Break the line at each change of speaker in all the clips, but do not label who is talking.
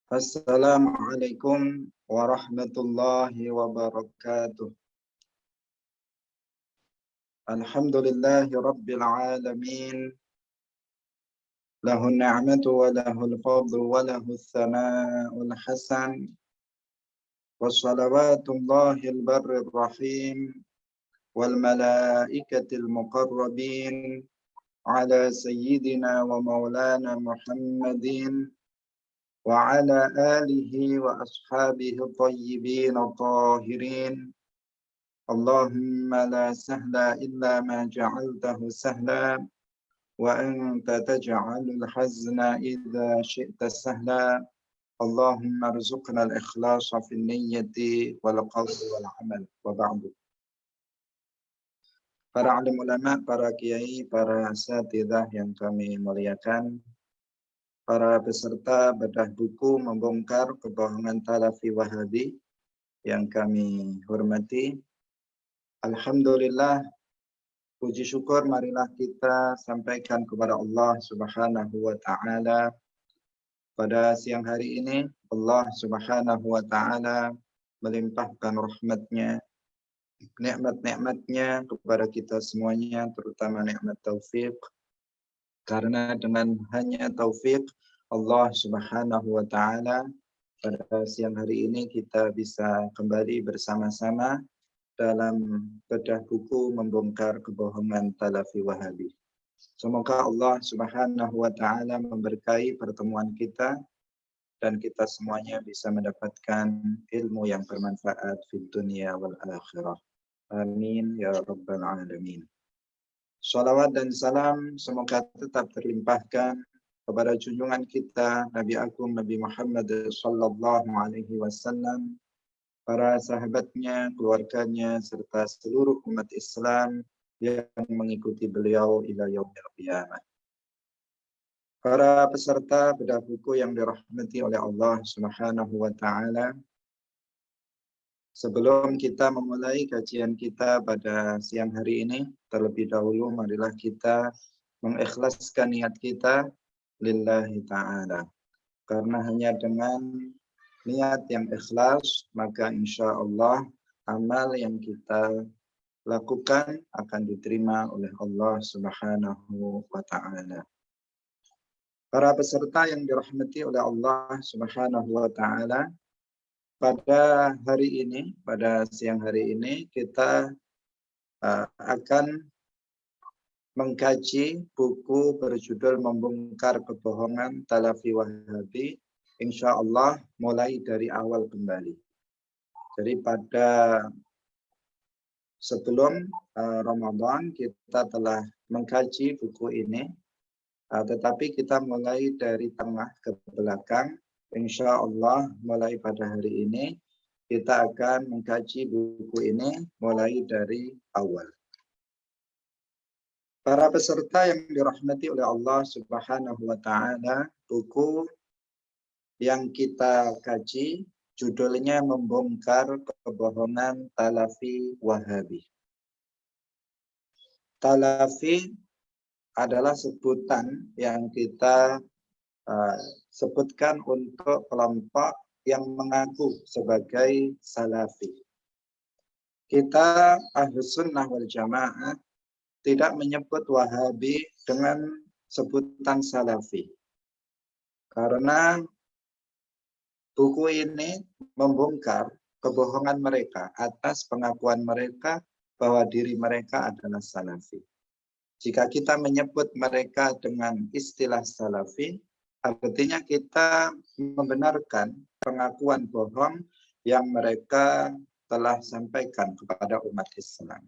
Assalamualaikum warahmatullahi wabarakatuh. Alhamdulillahi rabbil alamin. Lahu ni'matu wa lahul fadlu wa lahus tsana'ul hasan. Wassalawatullahil barrir rahim wal malaikatil muqarrabin ala sayyidina wa maulana Muhammadin wa ala alihi wa ashabihi tayyibin tahirin. Allahumma la sahla illa ma ja'altahu sahla wa anta taj'alul hazna idza syi'ta sahla. Allahumma rzuqna al-ikhlasa fil niyyati wal qawli wal amal. Wa ba'du. Para alim ulama, para kiai, para asatidzah yang kami muliakan, para peserta bedah buku membongkar kebohongan Talafi Wahabi yang kami hormati. Alhamdulillah, puji syukur marilah kita sampaikan kepada Allah Subhanahu wa taala. Pada siang hari ini Allah Subhanahu wa taala melimpahkan rahmat-Nya, nikmat-nikmat-Nya kepada kita semuanya, terutama nikmat taufik. Karena dengan hanya taufik Allah Subhanahu wa taala pada siang hari ini kita bisa kembali bersama-sama dalam bedah buku membongkar kebohongan Talafi Wahabi. Semoga Allah Subhanahu wa taala memberkahi pertemuan kita dan kita semuanya bisa mendapatkan ilmu yang bermanfaat di dunia wal akhirah. Amin ya rabbal alamin. Shalawat dan salam semoga tetap terlimpahkan kepada junjungan kita Nabi Agung Nabi Muhammad sallallahu alaihi wasallam, para sahabatnya, keluarganya, serta seluruh umat Islam yang mengikuti beliau ila yaumil qiyamah. Para peserta bedah buku yang dirahmati oleh Allah Subhanahu wa taala, sebelum kita memulai kajian kita pada siang hari ini, terlebih dahulu marilah kita mengikhlaskan niat kita lillahi ta'ala. Karena hanya dengan niat yang ikhlas, maka insya Allah amal yang kita lakukan akan diterima oleh Allah Subhanahu wa ta'ala. Para peserta yang dirahmati oleh Allah Subhanahu wa ta'ala, pada hari ini, pada siang hari ini, kita akan mengkaji buku berjudul Membongkar Kebohongan Talafi Wahabi, insya Allah mulai dari awal kembali. Jadi pada sebelum Ramadan kita telah mengkaji buku ini, tetapi kita mulai dari tengah ke belakang. Insya Allah mulai pada hari ini kita akan mengkaji buku ini mulai dari awal. Para peserta yang dirahmati oleh Allah Subhanahu wa taala, buku yang kita kaji judulnya Membongkar Kebohongan Talafi Wahabi. Talafi adalah sebutan yang kita sebutkan untuk kelompok yang mengaku sebagai salafi. Kita Ahlus Sunnah wal Jamaah tidak menyebut Wahabi dengan sebutan salafi. Karena buku ini membongkar kebohongan mereka atas pengakuan mereka bahwa diri mereka adalah salafi. Jika kita menyebut mereka dengan istilah salafi, artinya kita membenarkan pengakuan bohong yang mereka telah sampaikan kepada umat Islam.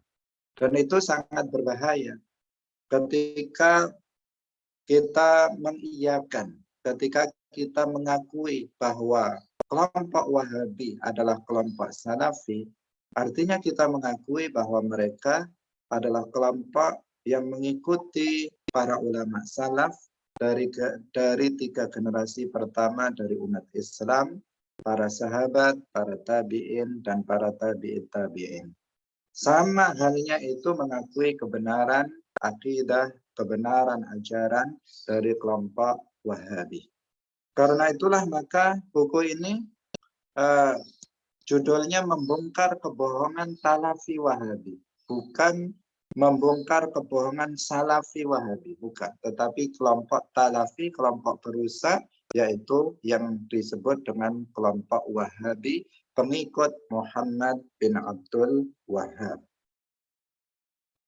Dan itu sangat berbahaya ketika kita mengiyakan, ketika kita mengakui bahwa kelompok Wahabi adalah kelompok salafi, artinya kita mengakui bahwa mereka adalah kelompok yang mengikuti para ulama salaf dari 3 generasi pertama dari umat Islam, para sahabat, para tabi'in, dan para tabi'in. Sama halnya itu mengakui kebenaran akidah, kebenaran ajaran dari kelompok Wahabi. Karena itulah maka buku ini judulnya membongkar kebohongan Salafi Wahabi. Bukan membongkar kebohongan Salafi Wahabi. Bukan. Tetapi kelompok Salafi, kelompok perusak, yaitu yang disebut dengan kelompok Wahabi, pengikut Muhammad bin Abdul Wahab.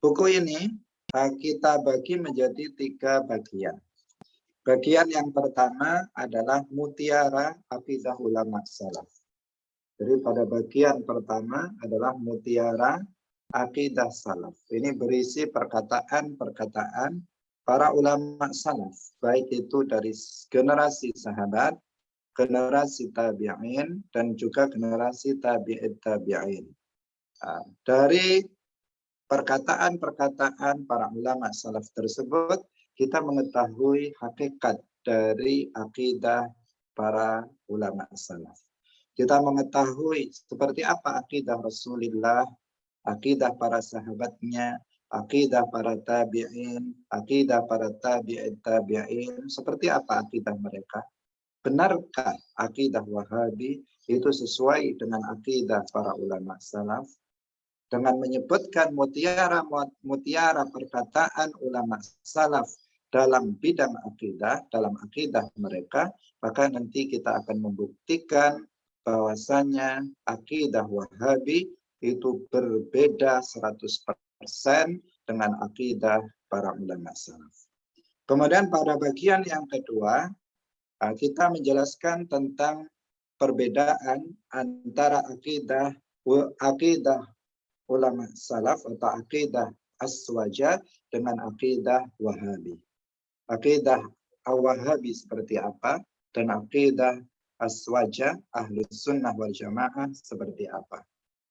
Buku ini kita bagi menjadi 3 bagian. Bagian yang pertama adalah Mutiara Aqidah Ulama Salaf. Jadi pada bagian pertama adalah Mutiara Aqidah Salaf. Ini berisi perkataan-perkataan para ulama salaf, baik itu dari generasi sahabat, generasi tabi'in, dan juga generasi tabi'it tabi'in. Dari perkataan-perkataan para ulama salaf tersebut, kita mengetahui hakikat dari akidah para ulama salaf. Kita mengetahui seperti apa akidah Rasulullah, akidah para sahabatnya, akidah para tabi'in, akidah para tabi'it tabi'in, seperti apa akidah mereka. Benarkah akidah Wahabi itu sesuai dengan akidah para ulama salaf? Dengan menyebutkan mutiara perkataan ulama salaf dalam bidang akidah, dalam akidah mereka, maka nanti kita akan membuktikan bahwasanya akidah Wahabi itu berbeda 100% dengan akidah para ulama salaf. Kemudian pada bagian yang kedua, kita menjelaskan tentang perbedaan antara akidah ulama salaf atau akidah Aswaja dengan akidah Wahabi. Akidah Wahabi seperti apa dan akidah Aswaja Ahlus Sunnah wal Jamaah seperti apa.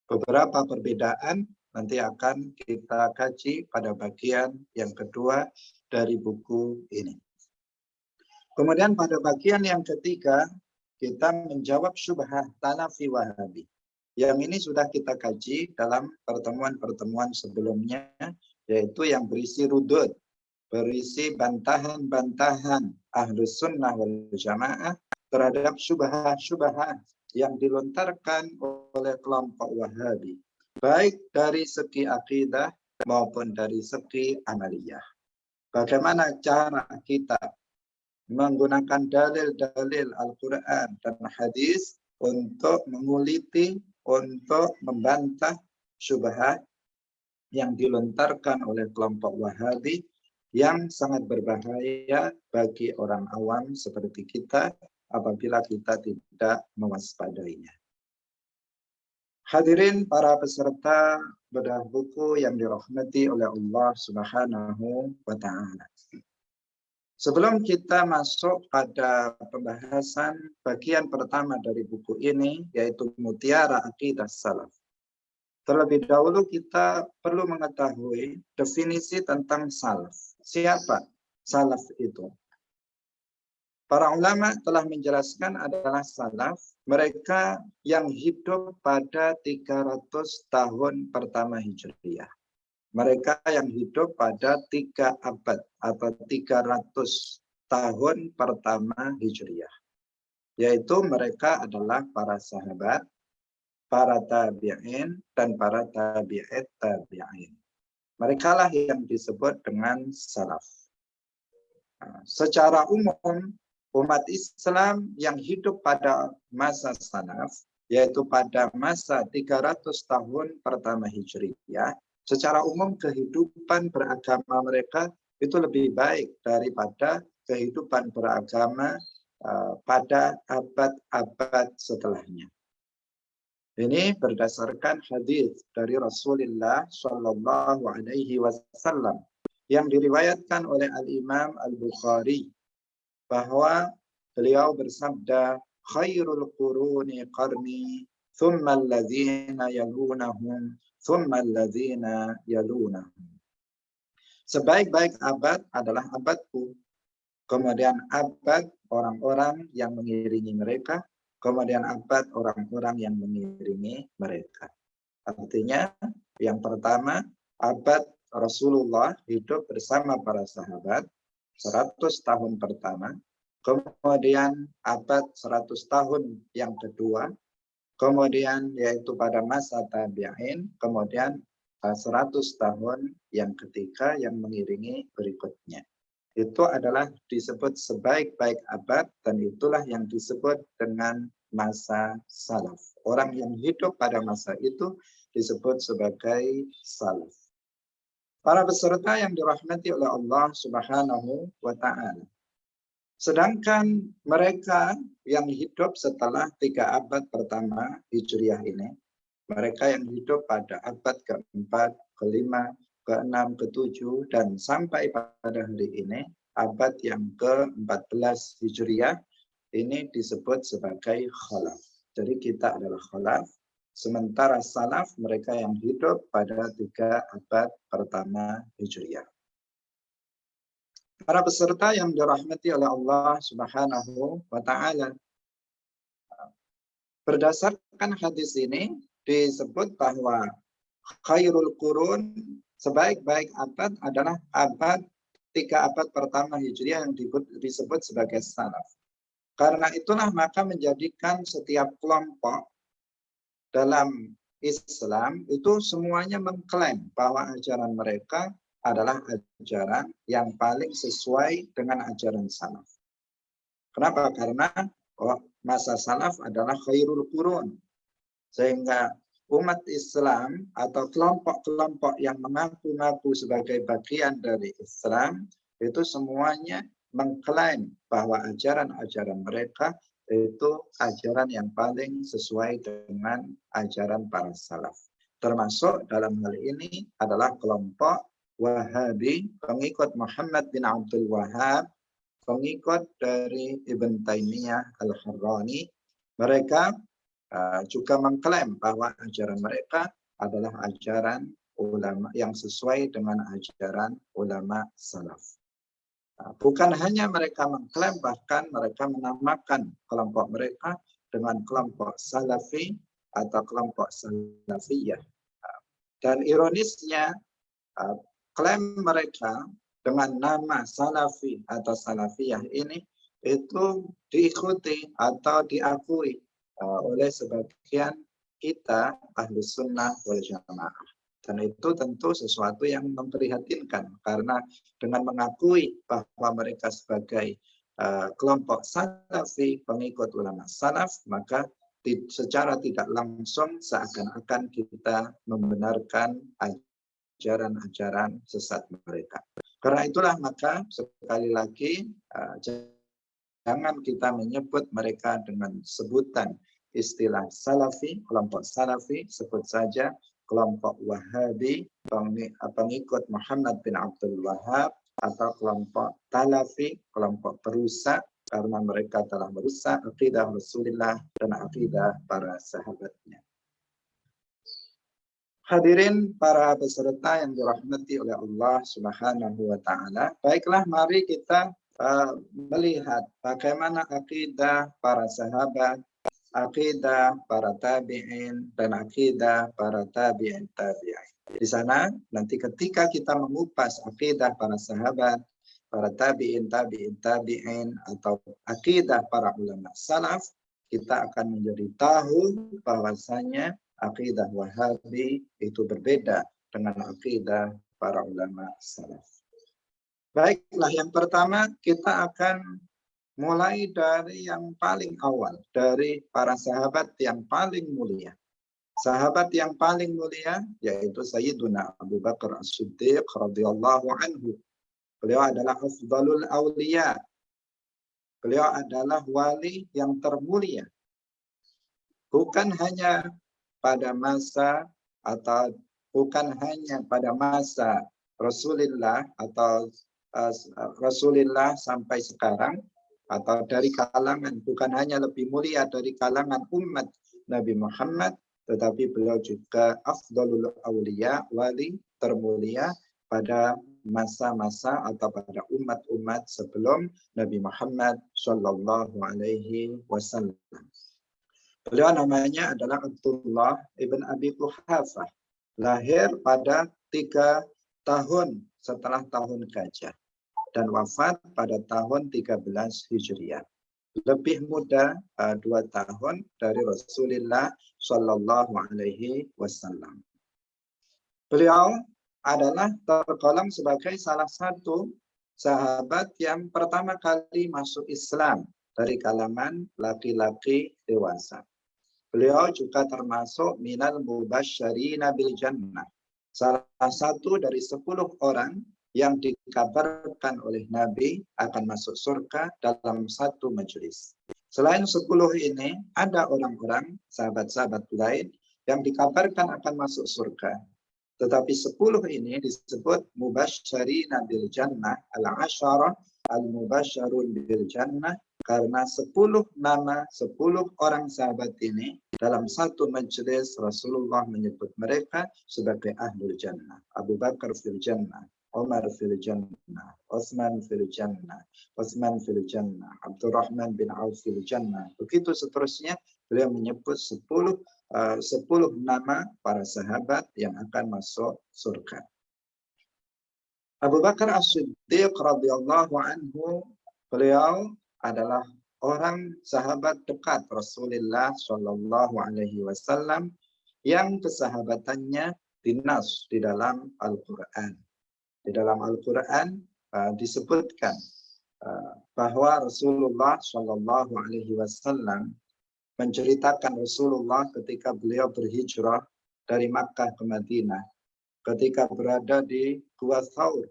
Beberapa perbedaan nanti akan kita kaji pada bagian yang kedua dari buku ini. Kemudian pada bagian yang ketiga kita menjawab syubhat Salafi Wahabi. Yang ini sudah kita kaji dalam pertemuan-pertemuan sebelumnya, yaitu yang berisi rudud, berisi bantahan-bantahan Ahlus Sunnah wal Jamaah terhadap syubhat-syubhat yang dilontarkan oleh kelompok Wahabi, baik dari segi akidah maupun dari segi amaliyah. Bagaimana cara kita menggunakan dalil-dalil Al-Quran dan hadis untuk menguliti, untuk membantah syubhat yang dilontarkan oleh kelompok Wahabi yang sangat berbahaya bagi orang awam seperti kita apabila kita tidak mewaspadainya. Hadirin para peserta bedah buku yang dirahmati oleh Allah Subhanahu wa Ta'ala. Sebelum kita masuk pada pembahasan bagian pertama dari buku ini, yaitu Mutiara Aqidah Salaf. Terlebih dahulu kita perlu mengetahui definisi tentang salaf. Siapa salaf itu? Para ulama telah menjelaskan adalah salaf mereka yang hidup pada 300 tahun pertama Hijriyah. Mereka yang hidup pada 3 abad atau 300 tahun pertama Hijriyah. Yaitu mereka adalah para sahabat, para tabi'in, dan para tabi'it tabi'in. Mereka lah yang disebut dengan salaf. Secara umum, umat Islam yang hidup pada masa salaf, yaitu pada masa 300 tahun pertama Hijriyah, secara umum kehidupan beragama mereka itu lebih baik daripada kehidupan beragama pada abad-abad setelahnya. Ini berdasarkan hadis dari Rasulullah Shallallahu Alaihi Wasallam yang diriwayatkan oleh Al-Imam Al-Bukhari bahwa beliau bersabda, khairul quruni qarni, thumma alladzina yalunahum, thumma alladzina yalunahum. Sebaik-baik abad adalah abadku. Kemudian abad orang-orang yang mengiringi mereka. Kemudian abad orang-orang yang mengiringi mereka. Artinya yang pertama abad Rasulullah hidup bersama para sahabat 100 tahun pertama. kemudian abad 100 tahun yang kedua, kemudian yaitu pada masa tabi'in, kemudian 100 tahun yang ketiga yang mengiringi berikutnya. Itu adalah disebut sebaik-baik abad, dan itulah yang disebut dengan masa salaf. Orang yang hidup pada masa itu disebut sebagai salaf. Para peserta yang dirahmati oleh Allah Subhanahu wa Ta'ala. Sedangkan mereka yang hidup setelah 3 abad pertama Hijriah ini, mereka yang hidup pada abad keempat, kelima, keenam, ketujuh, dan sampai pada hari ini, abad yang ke-14 Hijriah, ini disebut sebagai khalaf. Jadi kita adalah khalaf, sementara salaf mereka yang hidup pada 3 abad pertama Hijriah. Para peserta yang dirahmati oleh Allah Subhanahu wa Ta'ala. Berdasarkan hadis ini disebut bahwa khairul qurun, sebaik-baik abad adalah abad 3 abad pertama Hijriah yang disebut sebagai salaf. Karena itulah maka menjadikan setiap kelompok dalam Islam itu semuanya mengklaim bahwa ajaran mereka adalah ajaran yang paling sesuai dengan ajaran salaf. Kenapa? Karena masa salaf adalah khairul qurun. Sehingga umat Islam atau kelompok-kelompok yang mengaku-ngaku sebagai bagian dari Islam itu semuanya mengklaim bahwa ajaran-ajaran mereka itu ajaran yang paling sesuai dengan ajaran para salaf. Termasuk dalam hal ini adalah kelompok Wahabi, pengikut Muhammad bin Abdul Wahhab, pengikut dari Ibn Taimiyah Al-Harrani. Mereka juga mengklaim bahwa ajaran mereka adalah ajaran ulama yang sesuai dengan ajaran ulama salaf. Bukan hanya mereka mengklaim, bahkan mereka menamakan kelompok mereka dengan kelompok salafi atau kelompok salafiyah. Dan ironisnya, klaim mereka dengan nama salafi atau salafiyah ini itu diikuti atau diakui oleh sebagian kita ahlu sunnah wal jamaah. Dan itu tentu sesuatu yang memprihatinkan, karena dengan mengakui bahwa mereka sebagai kelompok salafi, pengikut ulama salaf, maka secara tidak langsung seakan-akan kita membenarkan ajaran-ajaran sesat mereka. Karena itulah maka sekali lagi jangan kita menyebut mereka dengan sebutan istilah salafi, kelompok salafi, sebut saja kelompok Wahabi, pengikut Muhammad bin Abdul Wahhab, atau kelompok Talafi, kelompok perusak, karena mereka telah merusak akidah Rasulullah dan akidah para sahabatnya. Hadirin para peserta yang dirahmati oleh Allah Subhanahu wa Ta'ala. Baiklah, mari kita melihat bagaimana akidah para sahabat, akidah para tabi'in, dan akidah para tabi'in tabi'in. Di sana nanti ketika kita mengupas akidah para sahabat, para tabi'in tabi'in, atau akidah para ulama salaf, kita akan menjadi tahu bahwasanya akidah Wahabi itu berbeda dengan akidah para ulama salaf. Baiklah, yang pertama kita akan mulai dari yang paling awal, dari para sahabat yang paling mulia. Sahabat yang paling mulia yaitu Sayyiduna Abu Bakar As-Siddiq radhiyallahu anhu. Beliau adalah afdalul awliya. Beliau adalah wali yang termulia. Bukan hanya pada masa atau bukan hanya pada masa Rasulullah atau Rasulullah sampai sekarang, atau dari kalangan, bukan hanya lebih mulia dari kalangan umat Nabi Muhammad, tetapi beliau juga afdalul awliya, wali termulia pada masa-masa atau pada umat-umat sebelum Nabi Muhammad Shallallahu Alaihi Wasallam. Beliau namanya adalah Abdullah ibn Abi Quhafah. Lahir pada 3 tahun setelah tahun gajah. dan wafat pada tahun 13 Hijriah. Lebih muda 2 tahun dari Rasulullah Shallallahu Alaihi Wasallam. Beliau adalah tergolong sebagai salah satu sahabat yang pertama kali masuk Islam dari kalangan laki-laki dewasa. Beliau juga termasuk minal mubasysyirina bil jannah. Salah satu dari 10 orang yang dikabarkan oleh Nabi akan masuk surga dalam satu majelis. Selain 10 ini, ada orang-orang, sahabat-sahabat lain yang dikabarkan akan masuk surga. Tetapi 10 ini disebut mubasysyirina bil jannah, al-asyarah al-mubasysyirun bil jannah, karena 10 nama 10 orang sahabat ini dalam satu majelis Rasulullah menyebut mereka sebagai ahlul jannah. Abu Bakar fil jannah, Umar fil jannah, Utsman fil jannah, Utsman fil jannah, Abdurrahman bin Auf fil jannah. Begitu seterusnya, beliau menyebut 10 nama para sahabat yang akan masuk surga. Abu Bakar As-Siddiq radhiyallahu anhu, beliau adalah orang sahabat dekat Rasulullah Shallallahu Alaihi Wasallam yang kesahabatannya dinas di dalam Al-Quran. Di dalam Al-Quran disebutkan bahwa Rasulullah Shallallahu Alaihi Wasallam menceritakan Rasulullah ketika beliau berhijrah dari Makkah ke Madinah. Ketika berada di Gua Thaur,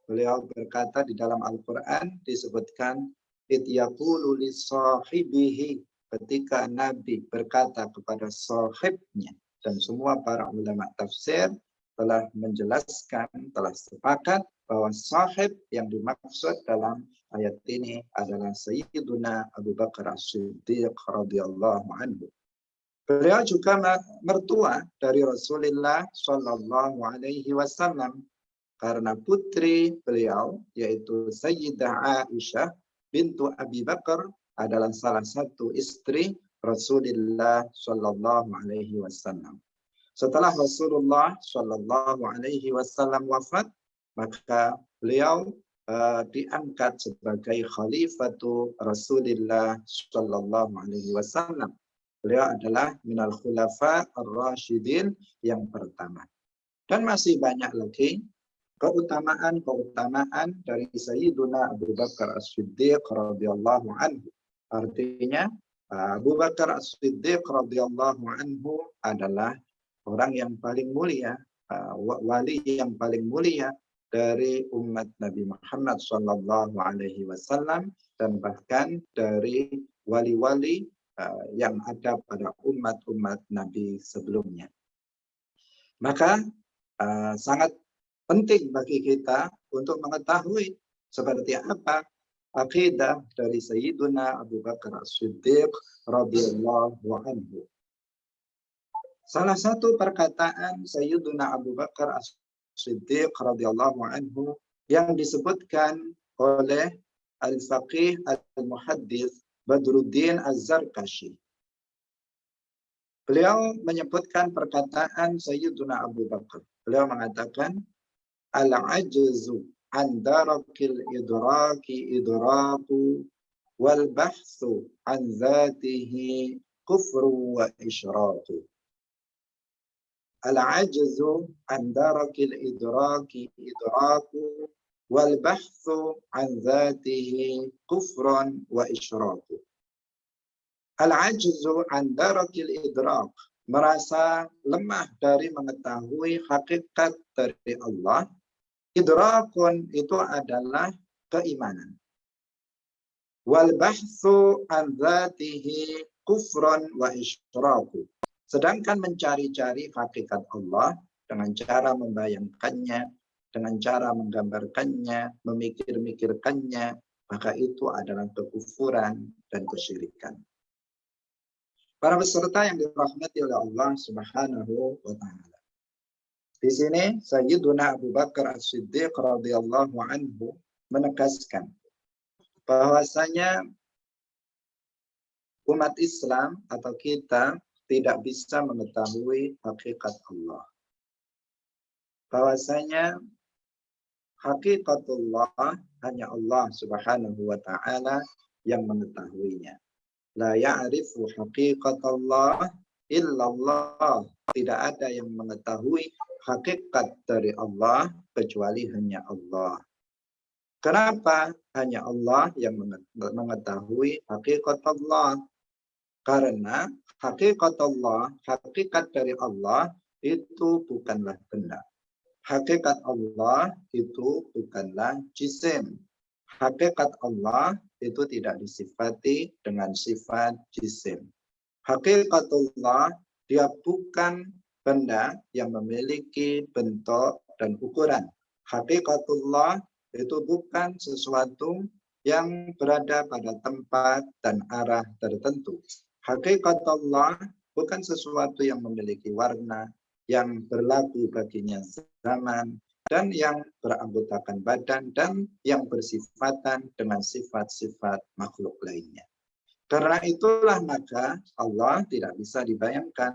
beliau berkata di dalam Al-Quran disebutkan id yaqulu li sahibihi, ketika Nabi berkata kepada sahibnya, dan semua para ulama tafsir telah menjelaskan, telah sepakat bahwa sahib yang dimaksud dalam ayat ini adalah Sayyiduna Abu Bakar As-Siddiq radhiyallahu anhu. Beliau juga mertua dari Rasulullah Shallallahu Alaihi Wasallam, karena putri beliau yaitu Sayyidah Aisyah bintu Abi Bakar adalah salah satu istri Rasulullah Shallallahu Alaihi Wasallam. Setelah Rasulullah Shallallahu Alaihi Wasallam wafat, maka beliau diangkat sebagai khalifatu Rasulullah Shallallahu Alaihi Wasallam. Beliau adalah minal khulafa ar-rasyidin yang pertama. Dan masih banyak lagi keutamaan dari Sayyiduna Abu Bakar As-Siddiq radhiyallahu anhu. Artinya Abu Bakar As-Siddiq radhiyallahu anhu adalah orang yang paling mulia, wali yang paling mulia dari umat Nabi Muhammad sallallahu alaihi wasallam, dan bahkan dari wali-wali yang ada pada umat-umat Nabi sebelumnya. Maka sangat penting bagi kita untuk mengetahui seperti apa akidah dari Sayyiduna Abu Bakar As-Siddiq radhiyallahu anhu. Salah satu perkataan Sayyiduna Abu Bakar As-Siddiq radhiyallahu anhu yang disebutkan oleh Al-Faqih Al-Muhaddits Badruddin Az-Zarkashi. Beliau menyebutkan perkataan Sayyiduna Abu Bakar. Beliau mengatakan, al-ajzu an darakil idraki idraku wal bahthu an zatihi kufru wa isyraku. Al-ajzu an darakil idraki idraku wal bahthu an zatihi kufrun wa isyraku. Al-ajzu an darakil idrak, merasa lemah dari mengetahui hakikat dari Allah. Idrakun itu adalah keimanan. Wal bahthu an zatihi kufrun wa isyraku. Sedangkan mencari-cari hakikat Allah dengan cara membayangkannya, dengan cara menggambarkannya, memikir-mikirkannya, maka itu adalah kekufuran dan kesyirikan. Para peserta yang dirahmati oleh Allah Subhanahu wa taala. Di sini Sayyiduna Abu Bakar As-Siddiq radhiyallahu anhu menegaskan bahwasanya umat Islam atau kita tidak bisa mengetahui hakikat Allah. Bahwasanya Hakikatullah hanya Allah Subhanahu wa taala yang mengetahuinya. La ya'rifu haqiqatallah illallah. Tidak ada yang mengetahui hakikat dari Allah kecuali hanya Allah. Kenapa hanya Allah yang mengetahui hakikat Allah? Karena hakikat Allah, hakikat dari Allah itu bukanlah benda. Hakikat Allah itu bukanlah jisim. Hakikat Allah itu tidak disifati dengan sifat jisim. Hakikatullah, dia bukan benda yang memiliki bentuk dan ukuran. Hakikatullah itu bukan sesuatu yang berada pada tempat dan arah tertentu. Hakikatullah bukan sesuatu yang memiliki warna, yang berlaku baginya zaman, dan yang beranggotakan badan, dan yang bersifatan dengan sifat-sifat makhluk lainnya. Karena itulah maka Allah tidak bisa dibayangkan,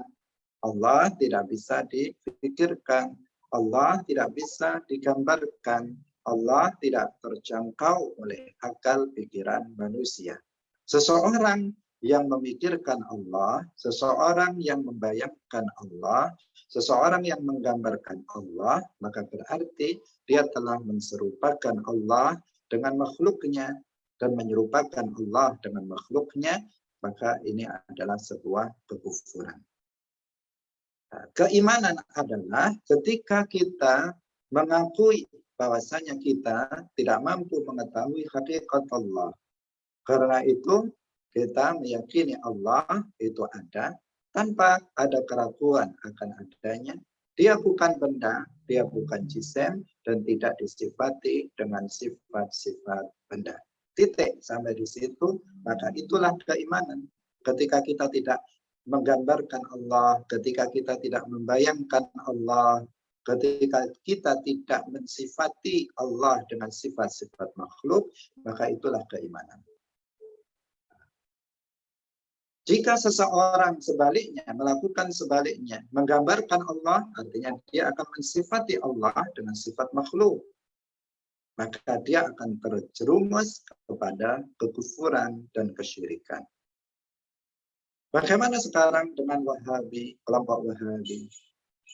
Allah tidak bisa dipikirkan, Allah tidak bisa digambarkan, Allah tidak terjangkau oleh akal pikiran manusia. Seseorang yang memikirkan Allah, seseorang yang membayangkan Allah, seseorang yang menggambarkan Allah, maka berarti dia telah menserupakan Allah dengan makhluknya, dan menyerupakan Allah dengan makhluknya, maka ini adalah sebuah kekufuran. Keimanan adalah ketika kita mengakui bahwasanya kita tidak mampu mengetahui hakikat Allah. Karena itu kita meyakini Allah itu ada tanpa ada keraguan akan adanya. Dia bukan benda, dia bukan jisim, dan tidak disifati dengan sifat-sifat benda. Titik sampai di situ, maka itulah keimanan. Ketika kita tidak menggambarkan Allah, ketika kita tidak membayangkan Allah, ketika kita tidak mensifati Allah dengan sifat-sifat makhluk, maka itulah keimanan. Jika seseorang sebaliknya melakukan sebaliknya, menggambarkan Allah, artinya dia akan mensifati Allah dengan sifat makhluk, maka dia akan terjerumus kepada kekufuran dan kesyirikan. Bagaimana sekarang dengan Wahabi, kelompok Wahabi?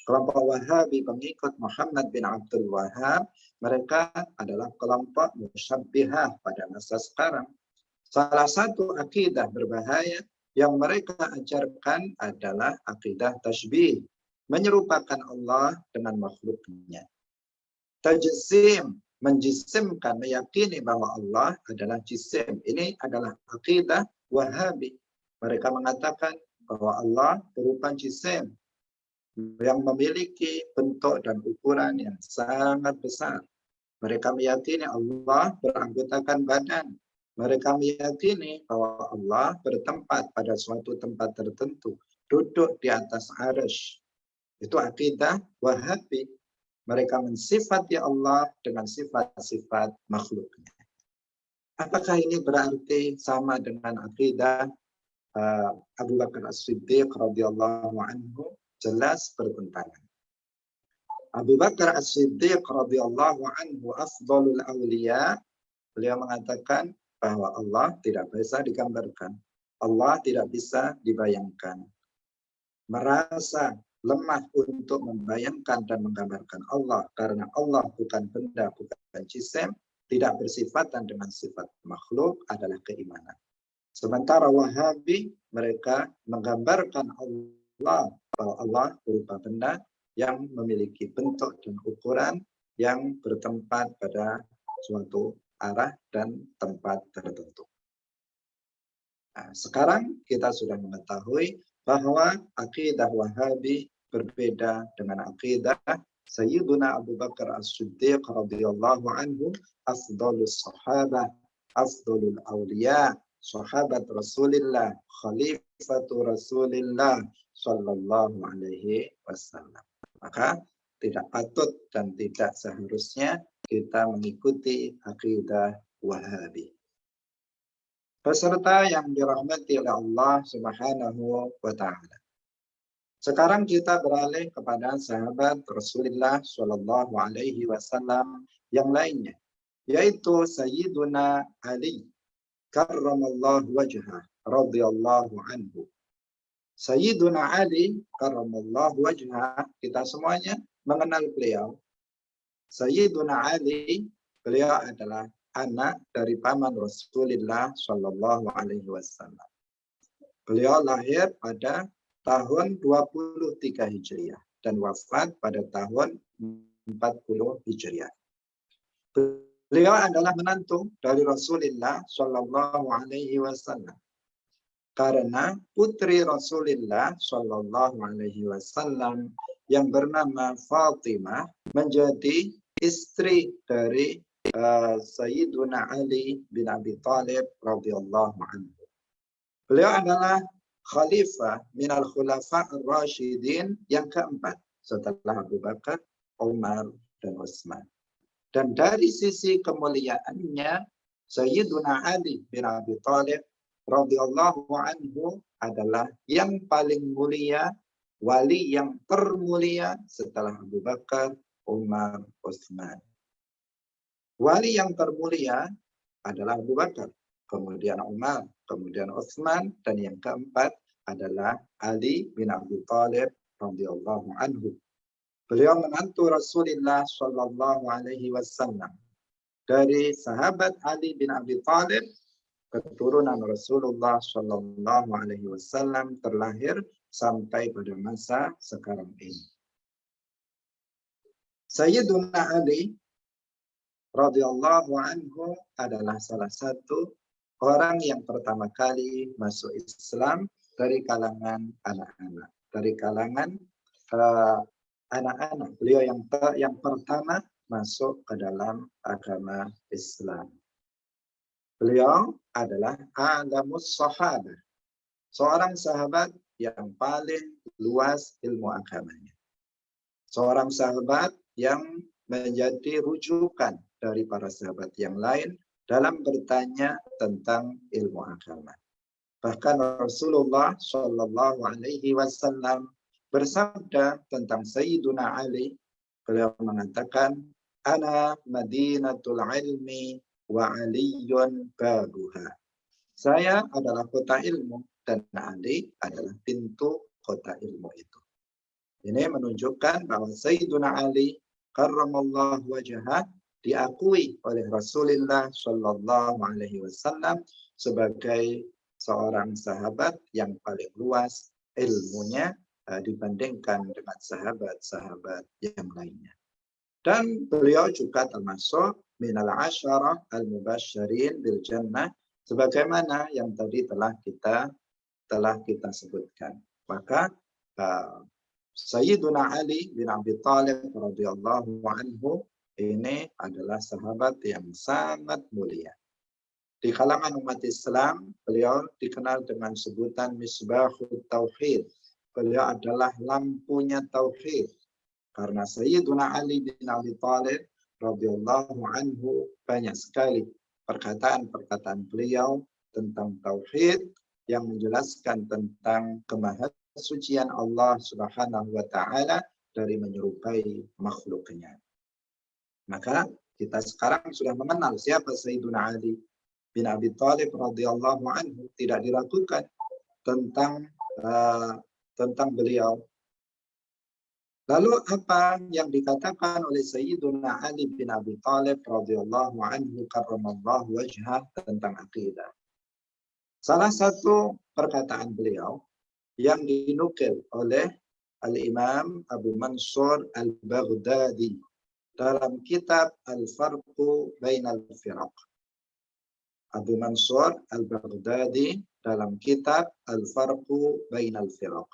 Kelompok Wahabi pengikut Muhammad bin Abdul Wahab, mereka adalah kelompok musyabbihah pada masa sekarang. Salah satu akidah berbahaya yang mereka ajarkan adalah akidah tasybih, menyerupakan Allah dengan makhluknya. Tajsim, menjisimkan, meyakini bahwa Allah adalah jisim. Ini adalah akidah Wahabi. Mereka mengatakan bahwa Allah berupa jisim yang memiliki bentuk dan ukuran yang sangat besar. Mereka meyakini Allah beranggotakan badan. Mereka meyakini bahwa Allah bertempat pada suatu tempat tertentu, duduk di atas arsy. Itu akidah Wahabi. Mereka mensifati Allah dengan sifat-sifat makhluknya. Apakah ini berarti sama dengan akidah Abu Bakar As-Siddiq radhiyallahu anhu? Jelas bertentangan. Abu Bakar As-Siddiq radhiyallahu anhu afdhalul awliya. Beliau mengatakan bahwa Allah tidak bisa digambarkan. Allah tidak bisa dibayangkan. Merasa lemah untuk membayangkan dan menggambarkan Allah karena Allah bukan benda, bukan jisim, tidak bersifatan dengan sifat makhluk adalah keimanan. Sementara Wahabi mereka menggambarkan Allah bahwa Allah berupa benda yang memiliki bentuk dan ukuran yang bertempat pada suatu arah dan tempat tertentu. Nah, sekarang kita sudah mengetahui bahwa akidah Wahabi berbeda dengan akidah Sayyiduna Abu Bakar As-Siddiq radhiyallahu anhu, afdhalus sahabah, afdhalul awliya, sahabat Rasulillah, khalifatu Rasulillah sallallahu alaihi wasallam. Maka tidak patut dan tidak seharusnya kita mengikuti akidah Wahabi. Peserta yang dirahmati oleh Allah Subhanahu wa taala. Sekarang kita beralih kepada sahabat Rasulullah Shallallahu alaihi wasallam yang lainnya, yaitu Sayyiduna Ali karramallahu wajhah radhiyallahu anhu. Sayyiduna Ali karramallahu wajhah, kita semuanya mengenal beliau. Sayyiduna Ali, beliau adalah anak dari paman Rasulullah Shallallahu Alaihi Wasallam. Beliau lahir pada tahun 23 Hijriah dan wafat pada tahun 40 Hijriah. Beliau adalah menantu dari Rasulullah Shallallahu Alaihi Wasallam. Karena putri Rasulullah Shallallahu Alaihi Wasallam yang bernama Fatimah menjadi istri dari Sayyiduna Ali bin Abi Thalib radhiyallahu anhu. Beliau adalah khalifah minal khulafa ar-rasyidin yang keempat setelah Abu Bakar, Umar, dan Utsman. Dan dari sisi kemuliaannya, Sayyiduna Ali bin Abi Thalib radhiyallahu anhu adalah yang paling mulia, wali yang termulia setelah Abu Bakar, Umar, Utsman. Wali yang termulia adalah Abu Bakar, kemudian Umar, kemudian Utsman, dan yang keempat adalah Ali bin Abi Thalib radhiyallahu anhu. Beliau menantu Rasulullah Shallallahu Alaihi Wasallam. Dari sahabat Ali bin Abi Thalib, keturunan Rasulullah Shallallahu Alaihi Wasallam terlahir sampai pada masa sekarang ini. Sayyiduna Ali radhiyallahu anhu adalah salah satu orang yang pertama kali masuk Islam dari kalangan anak-anak, dari kalangan anak-anak. Beliau yang pertama masuk ke dalam agama Islam. Beliau adalah a'lamus sahabah, seorang sahabat yang paling luas ilmu agamanya. Seorang sahabat yang menjadi rujukan dari para sahabat yang lain dalam bertanya tentang ilmu agama. Bahkan Rasulullah Shallallahu Alaihi Wasallam bersabda tentang Sayyiduna Ali, beliau mengatakan, "Ana Madinatul Ilmi wa Aliyun babuha." Saya adalah kota ilmu dan Ali adalah pintu kota ilmu itu. Ini menunjukkan bahwa Sayyiduna Ali karramallahu wajhah diakui oleh Rasulullah Shallallahu Alaihi Wasallam sebagai seorang sahabat yang paling luas ilmunya dibandingkan dengan sahabat-sahabat yang lainnya. Dan beliau juga termasuk minal asyarah al-mubasysyirin bil jannah, sebagaimana yang tadi telah kita sebutkan. Maka Sayyiduna Ali bin Abi Thalib radhiyallahu anhu ini adalah sahabat yang sangat mulia. Di kalangan umat Islam, beliau dikenal dengan sebutan Misbahut Tauhid. Beliau adalah lampunya Tauhid. Karena Sayyiduna Ali bin Abi Thalib radhiyallahu anhu banyak sekali perkataan-perkataan beliau tentang Tauhid yang menjelaskan tentang kemahasucian Allah Subhanahu wa Ta'ala dari menyerupai makhluknya. Maka kita sekarang sudah mengenal siapa Sayyiduna Ali bin Abi Thalib radhiyallahu anhu, tidak diragukan tentang beliau. Lalu apa yang dikatakan oleh Sayyiduna Ali bin Abi Thalib radhiyallahu anhu karramallahu wajhah tentang akidah? Salah satu perkataan beliau yang dinukil oleh Al-Imam Abu Mansur Al-Baghdadi dalam kitab Al-Farqu Bainal Firaq. Abu Mansur Al-Baghdadi dalam kitab Al-Farqu Bainal Firaq.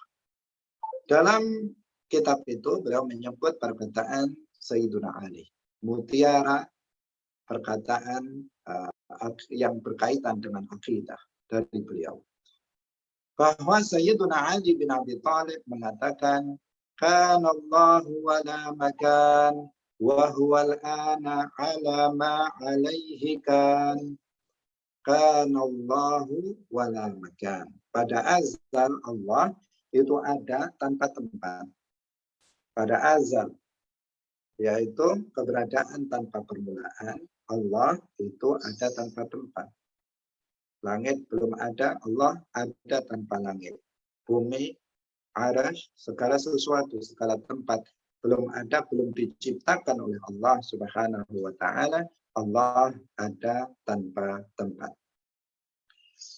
Dalam kitab itu beliau menyebut perkataan Sayyiduna Ali, mutiara perkataan yang berkaitan dengan akidah dari beliau. Bahwa Sayyiduna Ali bin Abi Thalib mengatakan, "Kana Allahu wa la makan wa huwa al-ana ala ma alaihi kan." Kana Allahu wa la makan. Pada azal Allah itu ada tanpa tempat. Pada azal yaitu keberadaan tanpa permulaan. Allah itu ada tanpa tempat. Langit belum ada, Allah ada tanpa langit. Bumi, arasy, segala sesuatu, segala tempat belum ada, belum diciptakan oleh Allah Subhanahu wa taala. Allah ada tanpa tempat.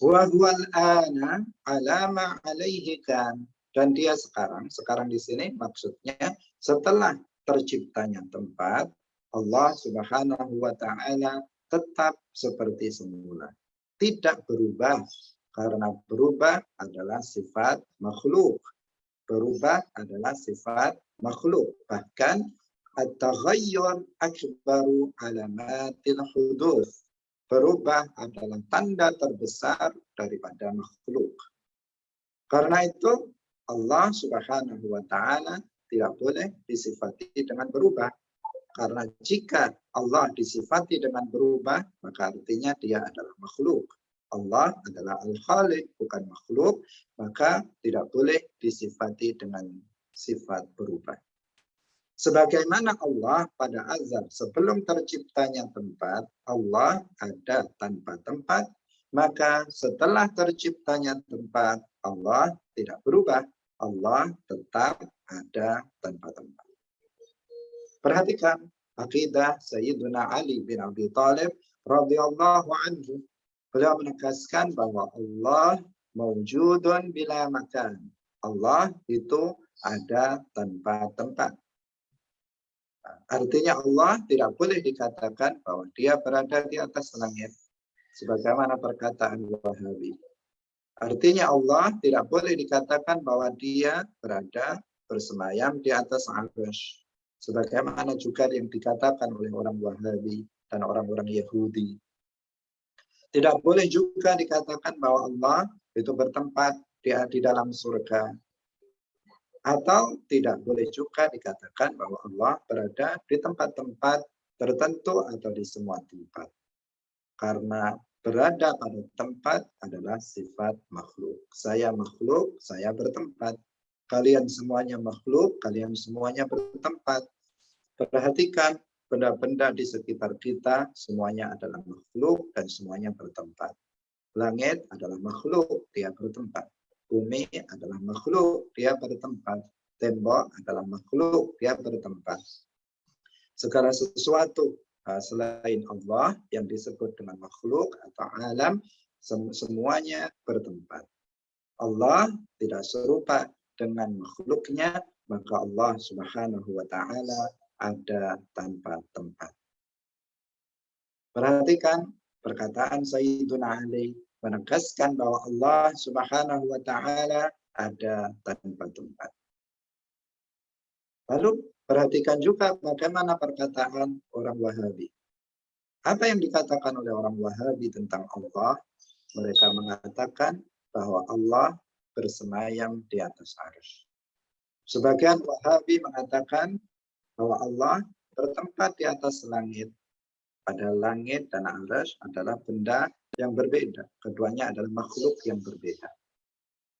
Wa huwal ana ala ma alaihi kan. Dan dia sekarang di sini maksudnya setelah terciptanya tempat, Allah Subhanahu wa taala tetap seperti semula. Tidak berubah, karena berubah adalah sifat makhluk. Berubah adalah sifat makhluk. Bahkan at-taghayyur akbaru alamatil huduts. Berubah adalah tanda terbesar daripada makhluk. Karena itu Allah Subhanahu wa taala tidak boleh disifati dengan berubah. Karena jika Allah disifati dengan berubah, maka artinya dia adalah makhluk. Allah adalah Al-Khaliq, bukan makhluk, maka tidak boleh disifati dengan sifat berubah. Sebagaimana Allah pada azal sebelum terciptanya tempat, Allah ada tanpa tempat, maka setelah terciptanya tempat, Allah tidak berubah. Allah tetap ada tanpa tempat. Perhatikan akidah Sayyidina Ali bin Abi Thalib radhiyallahu anhu. Beliau menegaskan bahwa Allah mawjudun bila makan. Allah itu ada tanpa tempat. Artinya Allah tidak boleh dikatakan bahwa dia berada di atas langit. Sebagaimana perkataan Wahabi. Artinya Allah tidak boleh dikatakan bahwa dia berada bersemayam di atas arsy. Sebagaimana juga yang dikatakan oleh orang Wahabi dan orang-orang Yahudi. Tidak boleh juga dikatakan bahwa Allah itu bertempat di dalam surga. Atau tidak boleh juga dikatakan bahwa Allah berada di tempat-tempat tertentu atau di semua tempat. Karena berada pada tempat adalah sifat makhluk. Saya makhluk, saya bertempat. Kalian semuanya makhluk, kalian semuanya bertempat. Perhatikan benda-benda di sekitar kita, semuanya adalah makhluk dan semuanya bertempat. Langit adalah makhluk, dia bertempat. Bumi adalah makhluk, dia bertempat. Tembok adalah makhluk, dia bertempat. Segala sesuatu selain Allah yang disebut dengan makhluk atau alam, semuanya bertempat. Allah tidak serupa dengan makhluknya, maka Allah Subhanahu wa taala ada tanpa tempat. Perhatikan perkataan Sayyiduna Ali menegaskan bahwa Allah Subhanahu wa taala ada tanpa tempat. Lalu perhatikan juga bagaimana perkataan orang Wahabi. Apa yang dikatakan oleh orang Wahabi tentang Allah? Mereka mengatakan bahwa Allah bersemayam di atas arsy. Sebagian Wahabi mengatakan bahwa Allah bertempat di atas langit. Pada langit dan arsy adalah benda yang berbeda. Keduanya adalah makhluk yang berbeda.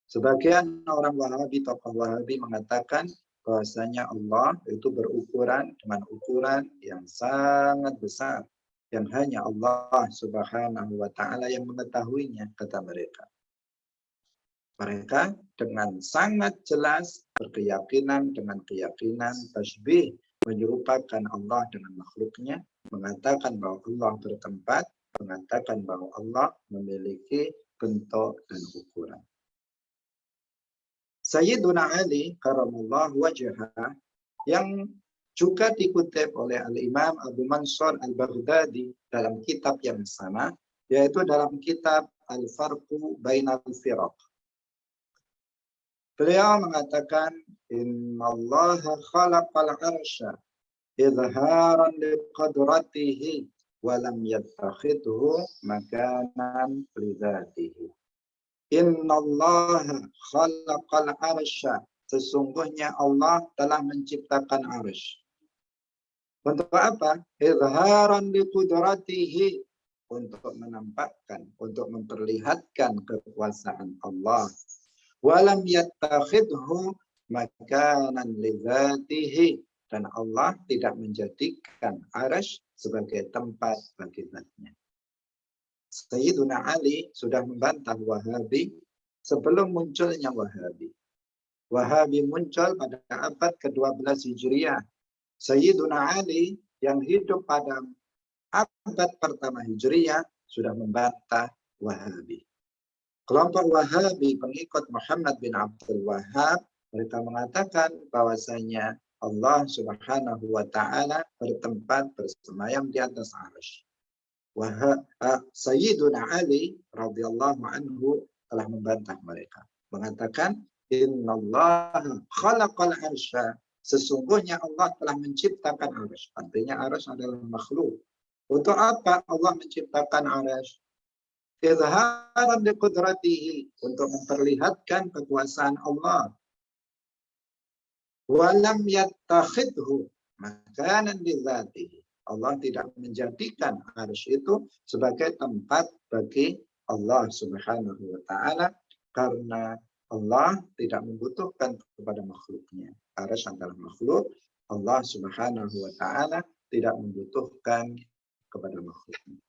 Sebagian orang Wahabi, tokoh Wahabi mengatakan bahwasanya Allah itu berukuran dengan ukuran yang sangat besar. Yang hanya Allah Subhanahu wa taala yang mengetahuinya, kata mereka. Mereka dengan sangat jelas berkeyakinan dengan keyakinan tasbih, menyerupakan Allah dengan makhluknya, mengatakan bahwa Allah bertempat, mengatakan bahwa Allah memiliki bentuk dan ukuran. Sayyiduna Ali karamallahu wajhah yang juga dikutip oleh Al-Imam Abu Mansur Al-Baghdadi dalam kitab yang sama, yaitu dalam kitab Al-Farqu Bainal Firaq. Beliau mengatakan, Innallaha khalaqal arsya izharan liqadratihi wa lam yattakhidhu makanan lidzatihi. Innallaha khalaqal arsya. Sesungguhnya Allah telah menciptakan arsy. Untuk apa? Izharan liqudratihi. Untuk menampakkan, untuk memperlihatkan kekuasaan Allah. Walam yattakhidhu makanan lidzatihi. Dan Allah tidak menjadikan arsy sebagai tempat bagi zatnya. Sayyiduna Ali sudah membantah Wahabi sebelum munculnya Wahabi. Wahabi muncul pada abad ke-12 Hijriah. Sayyiduna Ali yang hidup pada abad pertama Hijriah sudah membantah Wahabi. Kelompok Wahabi pengikut Muhammad bin Abdul Wahab, mereka mengatakan bahwasanya Allah Subhanahu wa taala bertempat bersemayam di atas arsy. Sayyiduna Ali radhiyallahu anhu telah membantah mereka, mengatakan innallaha khalaqal arsya, sesungguhnya Allah telah menciptakan arsy. Artinya arsy adalah makhluk. Untuk apa Allah menciptakan arsy? Izharan liqudratihi, untuk memperlihatkan kekuasaan Allah. Walam yattakhidhu makanan lidzatihi. Allah tidak menjadikan arsy itu sebagai tempat bagi Allah Subhanahu wa taala karena Allah tidak membutuhkan kepada makhluknya. Arsy adalah makhluk, Allah Subhanahu wa taala tidak membutuhkan kepada makhluknya.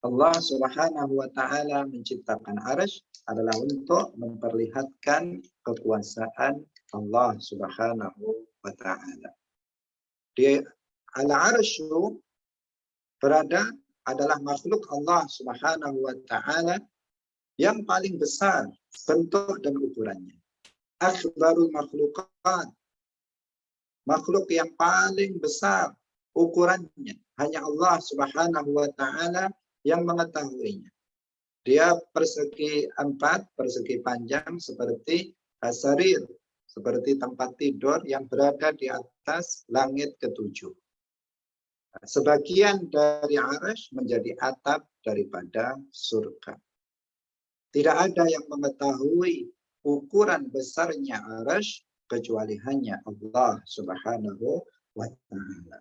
Allah Subhanahu wa taala menciptakan arsy adalah untuk memperlihatkan kekuasaan Allah Subhanahu wa taala. Di al-arsyu berada adalah makhluk Allah Subhanahu wa taala yang paling besar bentuk dan ukurannya. Akbarul makhlukat, makhluk yang paling besar ukurannya. Hanya Allah Subhanahu wa taala yang mengetahuinya. Dia persegi 4, persegi panjang seperti sarir, seperti tempat tidur yang berada di atas langit ke-7. Sebagian dari arsy menjadi atap daripada surga. Tidak ada yang mengetahui ukuran besarnya arsy kecuali hanya Allah Subhanahu wa taala.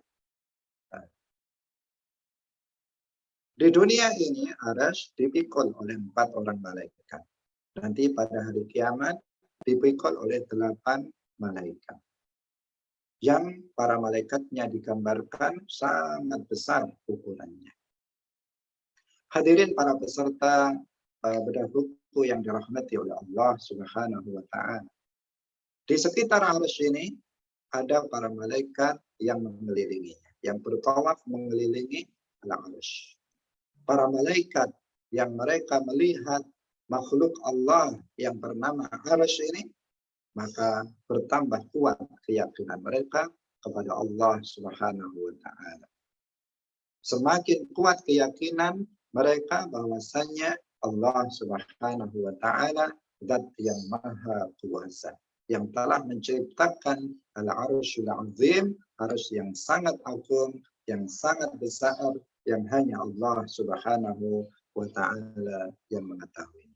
Di dunia ini arsy dipikul oleh 4 orang malaikat. Nanti pada hari kiamat dipikul oleh 8 malaikat. Yang para malaikatnya digambarkan sangat besar ukurannya. Hadirin para peserta bedah buku yang dirahmati oleh Allah Subhanahu wa taala. Di sekitar arsy ini ada para malaikat yang mengelilinginya, yang bertawaf mengelilingi al-arsy. Para malaikat yang mereka melihat makhluk Allah yang bernama arsy ini, maka bertambah kuat keyakinan mereka kepada Allah Subhanahu wa taala. Semakin kuat keyakinan mereka bahwasanya Allah Subhanahu wa taala zat yang maha kuasa, yang telah menciptakan al-arsyul azim, arsy yang sangat agung, yang sangat besar, yang hanya Allah Subhanahu wa taala yang mengetahui.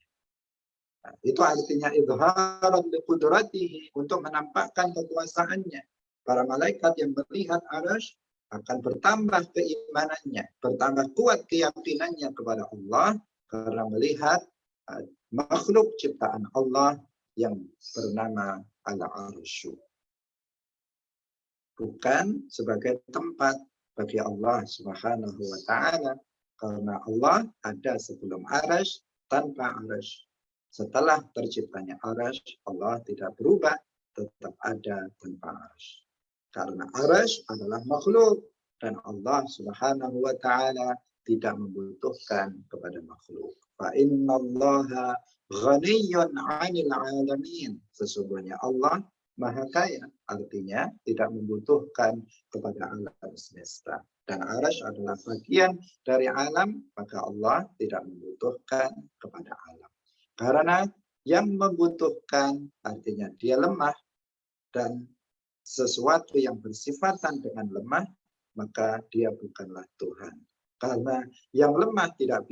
Nah, itu artinya izharan liqudratihi, untuk menampakkan kekuasaannya. Para malaikat yang melihat arsy akan bertambah keimanannya, bertambah kuat keyakinannya kepada Allah karena melihat makhluk ciptaan Allah yang bernama al-arsy. Bukan sebagai tempat bagi Allah Subhanahu wa taala, karena Allah ada sebelum arsy, tanpa arsy. Setelah terciptanya arsy, Allah tidak berubah, tetap ada tanpa arsy. Karena arsy adalah makhluk dan Allah Subhanahu wa taala tidak membutuhkan kepada makhluk. Fa innallaha ghaniyyun 'anil 'alamin. Sesungguhnya Allah Maha Kaya, artinya tidak membutuhkan kepada alam semesta. Dan arsy adalah bagian dari alam, maka Allah tidak membutuhkan kepada alam. Karena yang membutuhkan artinya dia lemah, dan sesuatu yang bersifatan dengan lemah, maka dia bukanlah Tuhan. Karena yang lemah tidak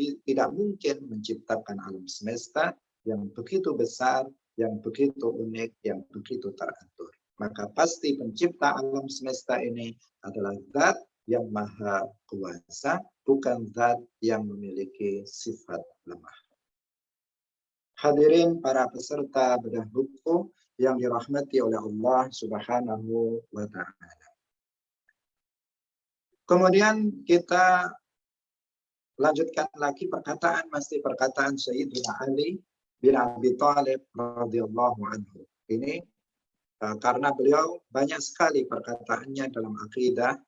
mungkin menciptakan alam semesta yang begitu besar, yang begitu unik, yang begitu teratur. Maka pasti pencipta alam semesta ini adalah zat yang maha kuasa, bukan zat yang memiliki sifat lemah. Hadirin para peserta bedah buku yang dirahmati oleh Allah Subhanahu wa Ta'ala. Kemudian kita lanjutkan lagi masih perkataan Sayyidina Ali bin Abi Thalib radhiyallahu anhu. Ini karena beliau banyak sekali perkataannya dalam akidah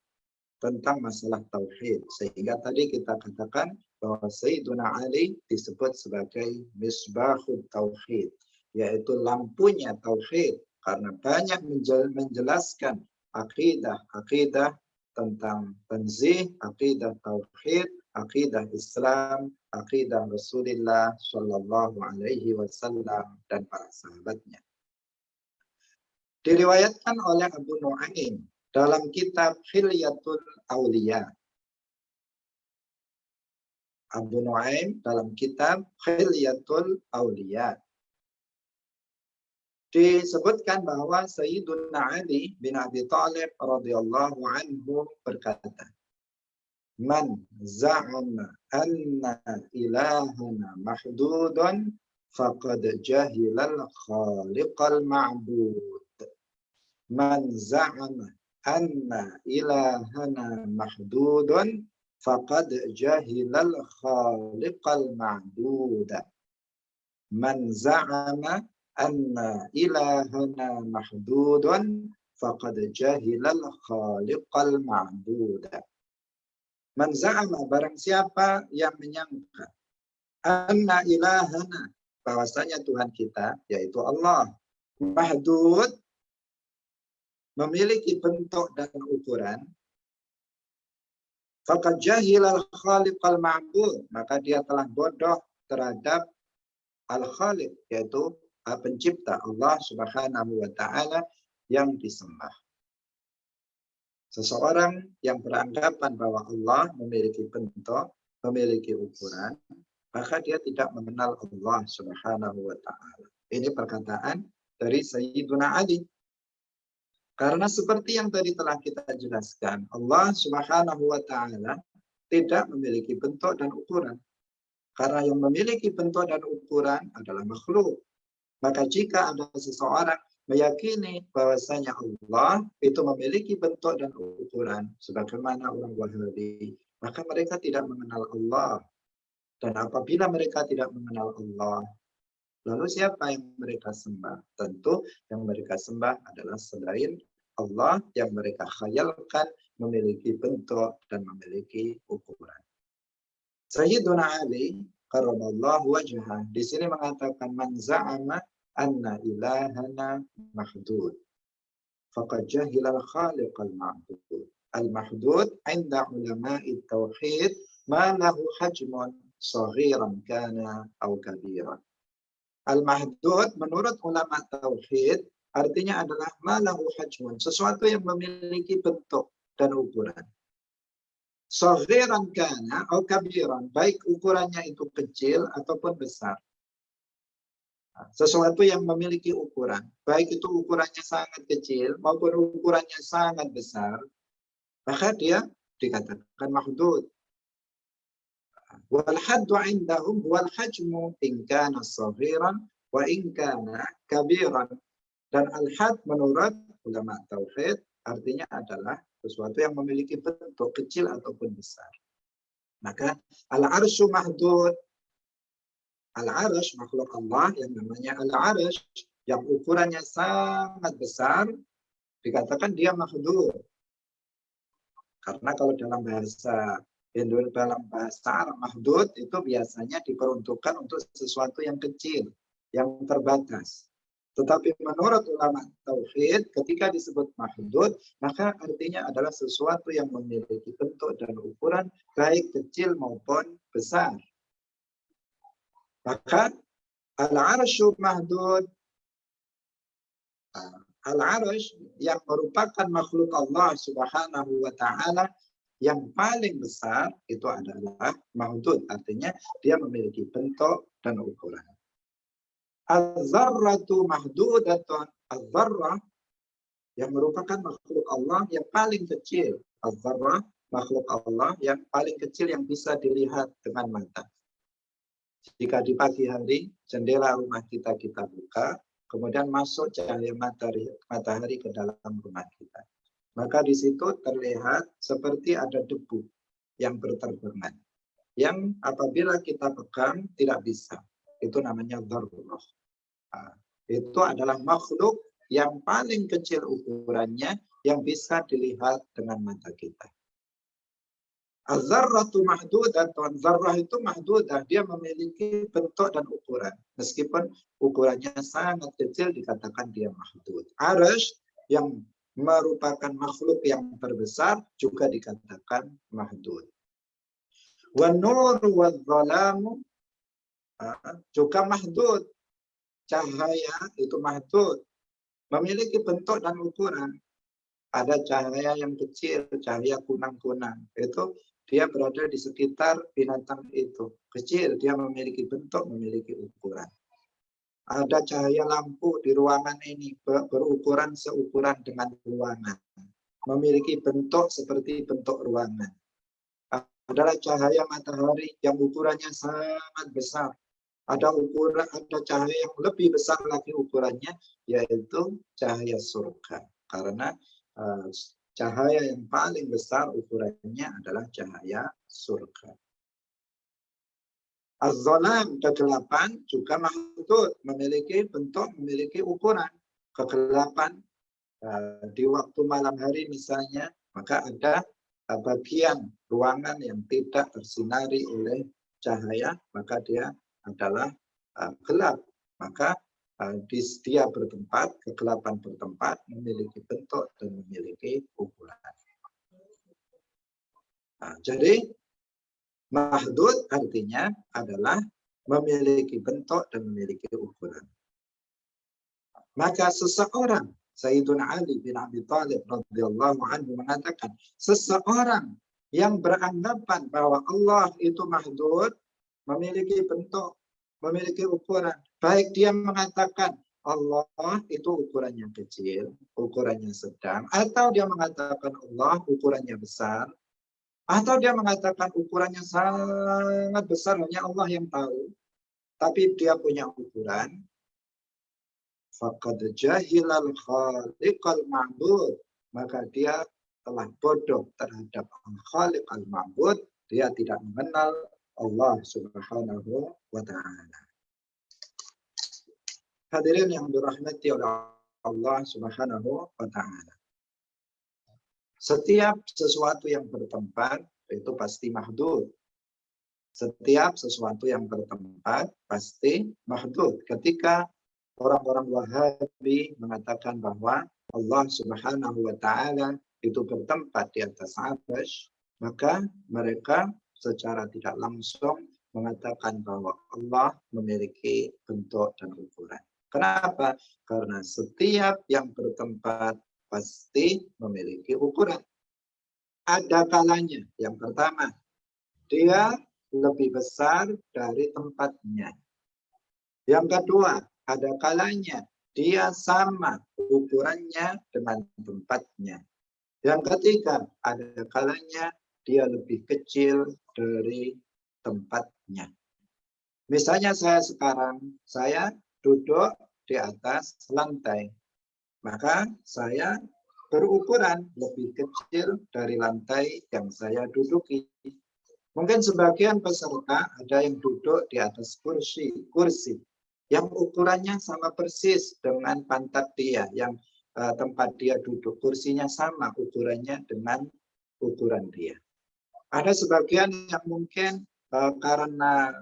tentang masalah tauhid, sehingga tadi kita katakan bahwa Sayyidina Ali disebut sebagai misbahut tauhid, yaitu lampunya tauhid, karena banyak menjelaskan akidah tentang tanzih, akidah tauhid, akidah Islam, akidah Rasulullah Shallallahu Alaihi Wasallam dan para sahabatnya. Diriwayatkan oleh Abu Nu'aim dalam kitab Hilyatul Auliya. Abu Nu'aim dalam kitab Hilyatul Auliya disebutkan bahwa Sayyiduna Ali bin Abi Thalib radhiyallahu anhu berkata, "Man za'ama anna ilahana mahdudun faqad jahilal khaliqal ma'bud." Man za'ama anna ilahana mahdudun faqad jahilal khaliqal ma'buda. Man za'ama anna ilahana mahdudun faqad jahilal khaliqal ma'buda. Man za'ama, barang siapa yang menyangka, anna ilahana, bahwasanya Tuhan kita yaitu Allah, mahdud, memiliki bentuk dan ukuran, faqad jahilal khaliqal ma'bud, maka dia telah bodoh terhadap al-khaliq, yaitu pencipta, Allah Subhanahu wa Ta'ala yang disembah. Seseorang yang beranggapan bahwa Allah memiliki bentuk, memiliki ukuran, maka dia tidak mengenal Allah Subhanahu wa Ta'ala. Ini perkataan dari Sayyiduna Ali. Karena seperti yang tadi telah kita jelaskan, Allah Subhanahu wa Ta'ala tidak memiliki bentuk dan ukuran. Karena yang memiliki bentuk dan ukuran adalah makhluk. Maka jika ada seseorang meyakini bahwasanya Allah itu memiliki bentuk dan ukuran sebagaimana orang Wahabi, maka mereka tidak mengenal Allah. Dan apabila mereka tidak mengenal Allah, lalu siapa yang mereka sembah? Tentu yang mereka sembah adalah selain Allah yang mereka khayalkan memiliki bentuk dan memiliki ukuran. Sayyiduna Ali karramallahu wajhah di sini mengatakan, man za'ama anna ilahana mahdud faqad jahilal khaliqal ma'bud. Al-mahdud 'inda ulama'i tauhid ma lahu hajmun saghiran kana aw kabiran. Al-mahdud menurut ulama tauhid artinya adalah ma lahu hajmun, sesuatu yang memiliki bentuk dan ukuran. Saghiran kana atau kabiran, baik ukurannya itu kecil ataupun besar. Sesuatu yang memiliki ukuran, baik itu ukurannya sangat kecil maupun ukurannya sangat besar, maka dia dikatakan mahdud. Wal haddu indahum wal hajmu in kana saghiran wa in kana kabiran. Dan al-had menurut ulama tauhid artinya adalah sesuatu yang memiliki bentuk kecil ataupun besar. Maka al-arsyu mahdud. Al-arsh, makhluk Allah yang namanya al-arsh, yang ukurannya sangat besar, dikatakan dia mahdud. Karena kalau dalam bahasa Arab, mahdud itu biasanya diperuntukkan untuk sesuatu yang kecil, yang terbatas. Tetapi menurut ulama tauhid, ketika disebut mahdud, maka artinya adalah sesuatu yang memiliki bentuk dan ukuran baik kecil maupun besar. Maka al-arsyu mahdud, al-arsh yang merupakan makhluk Allah Subhanahu wa Ta'ala yang paling besar itu adalah mahdud, artinya dia memiliki bentuk dan ukuran. Az-zarratu mahdudatun, az-zarrah yang merupakan makhluk Allah yang paling kecil. Az-zarrah makhluk Allah yang paling kecil yang bisa dilihat dengan mata. Jika di pagi hari jendela rumah kita buka, kemudian masuk cahaya matahari ke dalam rumah kita. Maka di situ terlihat seperti ada debu yang berterbangan. Yang apabila kita pegang tidak bisa. Itu namanya dzarrah. Itu adalah makhluk yang paling kecil ukurannya yang bisa dilihat dengan mata kita. Az-zarratu mahdudatun. Zarrah itu mahdudah. Dia memiliki bentuk dan ukuran. Meskipun ukurannya sangat kecil dikatakan dia mahdud. Arsy yang merupakan makhluk yang terbesar juga dikatakan mahdud. Wan nur wal dhalamu juga mahdud. Cahaya itu mahdud. Memiliki bentuk dan ukuran. Ada cahaya yang kecil, cahaya kunang-kunang. Itu dia berada di sekitar binatang itu. Kecil, dia memiliki bentuk, memiliki ukuran. Ada cahaya lampu di ruangan ini berukuran seukuran dengan ruangan. Memiliki bentuk seperti bentuk ruangan. Adalah cahaya matahari yang ukurannya sangat besar. Ada cahaya yang lebih besar lagi ukurannya, yaitu cahaya surga. Karena cahaya yang paling besar ukurannya adalah cahaya surga. Az-zalam, kegelapan juga mahdud, memiliki bentuk, memiliki ukuran. Kegelapan di waktu malam hari misalnya, maka ada bagian ruangan yang tidak tersinari oleh cahaya, maka dia adalah gelap. Maka dia bertempat, kegelapan bertempat, memiliki bentuk dan memiliki ukuran. Jadi mahdud artinya adalah memiliki bentuk dan memiliki ukuran. Maka seseorang, Sayyiduna Ali bin Abi Thalib radhiyallahu anhu mengatakan, seseorang yang beranggapan bahwa Allah itu mahdud, memiliki bentuk, memiliki ukuran. Baik dia mengatakan Allah itu ukurannya kecil, ukurannya sedang, atau dia mengatakan Allah ukurannya besar, atau dia mengatakan ukurannya sangat besar, hanya Allah yang tahu, tapi dia punya ukuran. Faqad jahilal khaliqal ma'bud, maka dia telah bodoh terhadap al-khaliq al-ma'bud, dia tidak mengenal Allah Subhanahu wa ta'ala. Hadirin yang dirahmati oleh Allah Subhanahu wa ta'ala. Setiap sesuatu yang bertempat itu pasti mahdud. Setiap sesuatu yang bertempat pasti mahdud. Ketika orang-orang Wahabi mengatakan bahwa Allah Subhanahu wa ta'ala itu bertempat di atas arsy, maka mereka secara tidak langsung mengatakan bahwa Allah memiliki bentuk dan ukuran. Kenapa? Karena setiap yang bertempat pasti memiliki ukuran. Ada kalanya, yang pertama, dia lebih besar dari tempatnya. Yang kedua, ada kalanya dia sama ukurannya dengan tempatnya. Yang ketiga, ada kalanya dia lebih kecil dari tempatnya. Misalnya saya duduk di atas lantai. Maka saya berukuran lebih kecil dari lantai yang saya duduki. Mungkin sebagian peserta ada yang duduk di atas kursi yang ukurannya sama persis dengan pantat dia, yang tempat dia duduk, kursinya sama ukurannya dengan ukuran dia. Ada sebagian yang mungkin karena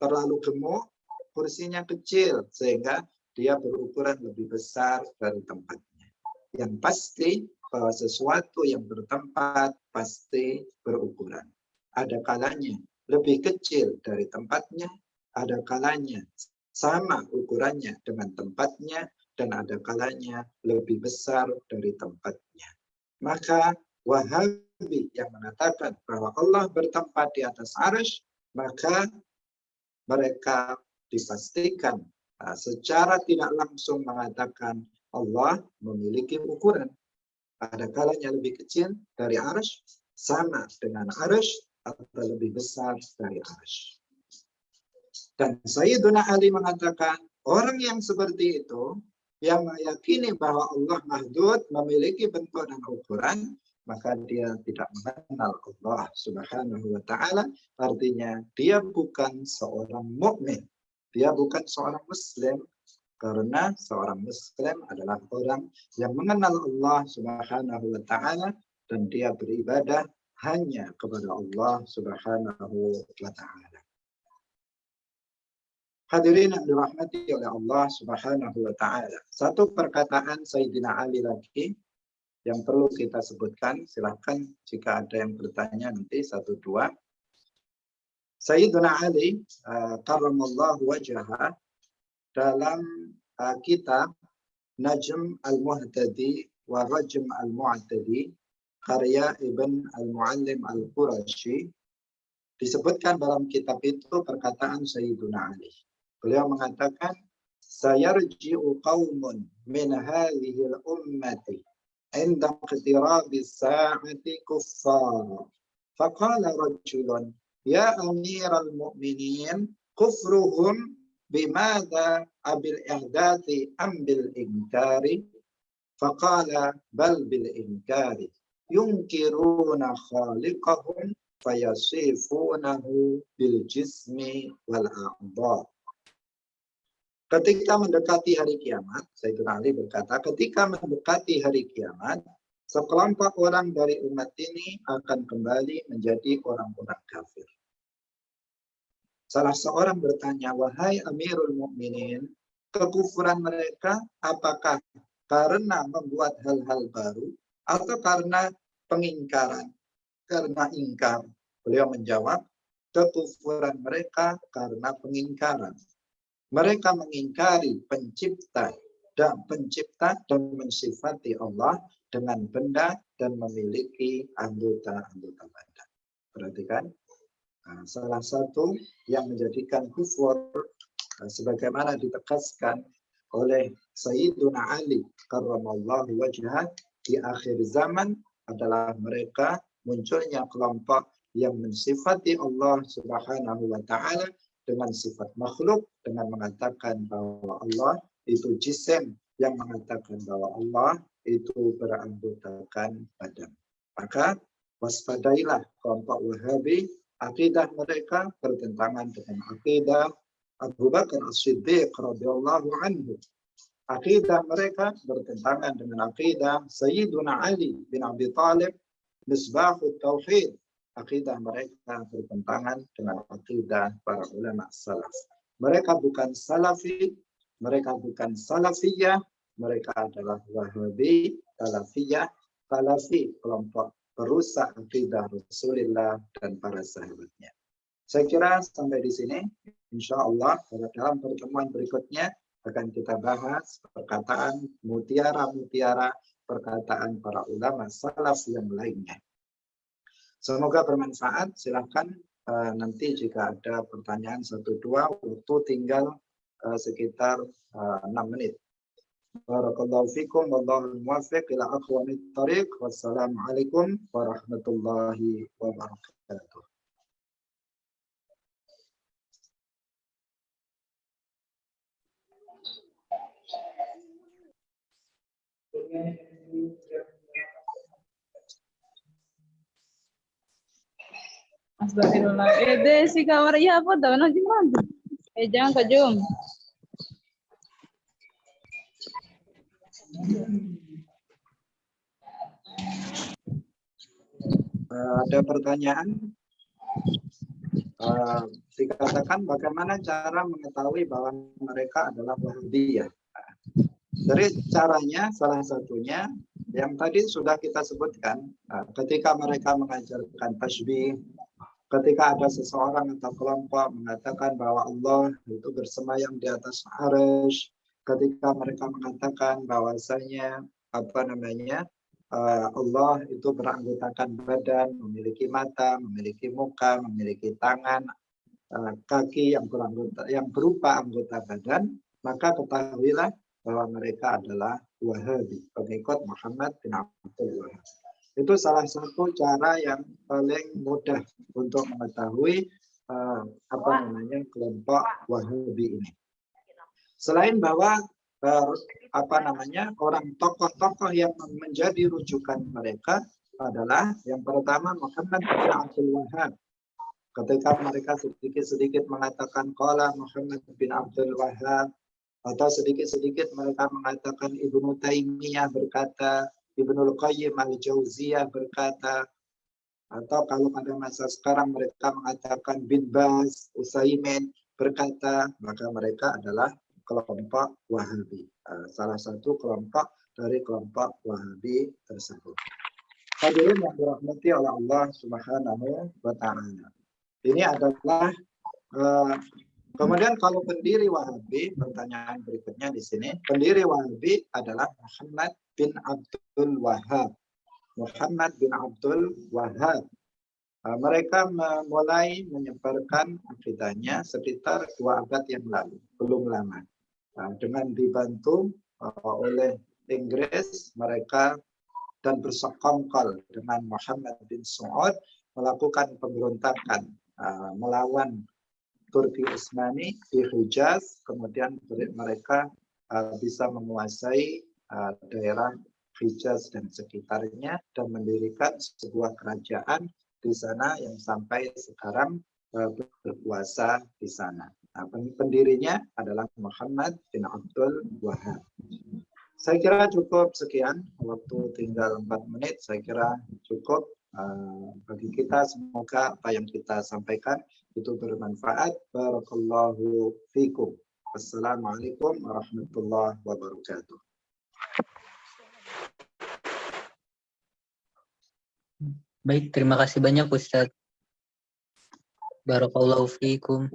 terlalu gemuk, kursinya kecil sehingga dia berukuran lebih besar dari tempatnya. Yang pasti bahwa sesuatu yang bertempat pasti berukuran. Ada kalanya lebih kecil dari tempatnya, ada kalanya sama ukurannya dengan tempatnya, dan ada kalanya lebih besar dari tempatnya. Maka Wahabi yang mengatakan bahwa Allah bertempat di atas arsy, maka mereka dipastikan secara tidak langsung mengatakan Allah memiliki ukuran. Ada kalanya lebih kecil dari arsy, sama dengan arsy, atau lebih besar dari arsy. Dan Sayyiduna Ali mengatakan Orang yang seperti itu, yang meyakini bahwa Allah mahdud, memiliki bentuk dan ukuran, maka dia tidak mengenal Allah Subhanahu wa Ta'ala. Artinya dia bukan seorang mukmin, dia bukan seorang Muslim, karena seorang Muslim adalah orang yang mengenal Allah Subhanahu wa Ta'ala dan dia beribadah hanya kepada Allah Subhanahu wa Ta'ala. Hadirin yang dirahmati oleh Allah Subhanahu wa Ta'ala. Satu perkataan Sayyidina Ali lagi yang perlu kita sebutkan. Silahkan jika ada yang bertanya nanti satu dua. Sayyidina Ali karramallahu wajhah dalam kitab Najm al-Muhtadi wa Rajm al-Mu'tadi karya Ibn al-Muallim al-Qurashi, disebutkan dalam kitab itu perkataan Sayyidina Ali. Beliau mengatakan, sayarji'u qaumun min hadhihi al-ummati inda iqtirabi as-sa'ati kuffar. Faqala rajulun, ya amiral mu'minin, kufruhum bimadha abil ihdathi am bil inkari? Faqala bal bil inkari. Yunkiruna khaliqahum fayasifunahu bil jismi wal a'dha. Ketika mendekati hari kiamat, Sayyidina Ali berkata, ketika mendekati hari kiamat, sekelompok orang dari umat ini akan kembali menjadi orang-orang kafir. Salah seorang bertanya, wahai Amirul Mukminin, kekufuran mereka apakah karena membuat hal-hal baru atau karena pengingkaran, karena ingkar? Beliau menjawab, kekufuran mereka karena pengingkaran. Mereka mengingkari pencipta dan mensifati Allah dengan benda dan memiliki anggota-anggota badan. Perhatikan, salah satu yang menjadikan kufur sebagaimana ditegaskan oleh Sayyiduna Ali karramallahu wajhah di akhir zaman adalah mereka munculnya kelompok yang mensifati Allah Subhanahu wa Ta'ala dengan sifat makhluk, dengan mengatakan bahwa Allah itu jisim, yang mengatakan bahwa Allah itu beranggotakan badan. Maka waspadailah kelompok Wahabi, akidah mereka bertentangan dengan akidah Abu Bakar As-Siddiq radhiyallahu anhu. Akidah mereka bertentangan dengan akidah Sayyiduna Ali bin Abi Thalib, Misbahut Tauhid. Akidah mereka bertentangan dengan akidah para ulama salaf. Mereka bukan salafi, mereka bukan salafiyah, mereka adalah Wahabi, salafiyah, salafi, kelompok perusak akidah Rasulullah dan para sahabatnya. Saya kira sampai di sini. Insya Allah dalam pertemuan berikutnya akan kita bahas perkataan mutiara-mutiara, perkataan para ulama salaf yang lainnya. Semoga bermanfaat. Silahkan nanti jika ada pertanyaan 1-2, waktu tinggal sekitar 6 menit. Barakallahu fikum wallahu muwaffiq ila aqwamit thariq. Wassalamualaikum warahmatullahi wabarakatuh.
Astagfirullah. Si kamarnya apa dah? Nanti mana? Jangan kejum.
Ada pertanyaan? Dikatakan bagaimana cara mengetahui bahwa mereka adalah Wahabiyah? Dari caranya salah satunya yang tadi sudah kita sebutkan, ketika mereka mengajarkan tasbih, ketika ada seseorang atau kelompok mengatakan bahwa Allah itu bersemayam di atas arsy, ketika mereka mengatakan bahwasanya Allah itu beranggotakan badan, memiliki mata, memiliki muka, memiliki tangan, kaki yang berupa anggota badan, maka ketahuilah bahwa mereka adalah Wahabi, pengikut Muhammad bin Abdul Wahab. Itu salah satu cara yang paling mudah untuk mengetahui kelompok Wahabi ini. Selain bahwa orang tokoh-tokoh yang menjadi rujukan mereka adalah yang pertama Muhammad bin Abdul Wahhab. Ketika mereka sedikit-sedikit mengatakan qala Muhammad bin Abdul Wahhab, atau sedikit-sedikit mereka mengatakan Ibnu Taimiyah berkata, Ibnu Qayyim al-Jauziyah berkata, atau kalau pada masa sekarang mereka mengatakan bin Baz, Utsaimin berkata, maka mereka adalah kelompok Wahabi. Salah satu kelompok dari kelompok Wahabi tersebut. Hadirin yang dirahmati oleh Allah Subhanahu wa taala. Ini adalah kemudian kalau pendiri Wahabi, pertanyaan berikutnya di sini, pendiri Wahabi adalah Muhammad bin Abdul Wahhab. Muhammad bin Abdul Wahhab. Mereka mulai menyebarkan akidahnya sekitar 2 abad yang lalu, belum lama. Dengan dibantu oleh Inggris, mereka dan bersekongkol dengan Muhammad bin Saud melakukan pemberontakan melawan Turki Utsmani di Hijaz, kemudian mereka bisa menguasai daerah Hijaz dan sekitarnya dan mendirikan sebuah kerajaan di sana yang sampai sekarang berkuasa di sana. Pendirinya adalah Muhammad bin Abdul Wahhab. Saya kira cukup sekian, waktu tinggal 4 menit, saya kira cukup bagi kita. Semoga apa yang kita sampaikan itu bermanfaat. Barakallahu fikum. Wassalamualaikum warahmatullahi wabarakatuh.
Baik, terima kasih banyak Ustadz. Barakallahu fikum.